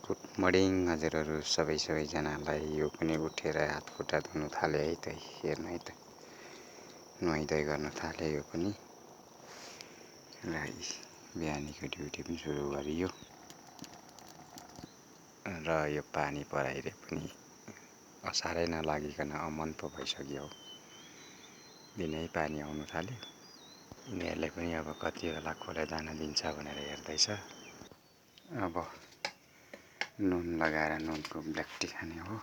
Good morning हजुरहरू सबैजनालाई। यो पनि उठेर हात खुट्टा धुनु थाल्यो है त। हेर्नु है त, नुहाइधुवाइ गर्न थाल्यो यो पनि। र बिहानीको ड्युटी पनि सुरु गरियो। र यो पानी पराइले पनि असारै नलागिकन अमन पो भइसक्यो। दिनै पानी आउनु थाल्यो। यिनीहरूले पनि अब कति बेला खोले जान दिन्छ भनेर हेर्दैछ। अब नुन लगाएर नुनको ब्ल्याक टी खाने हो।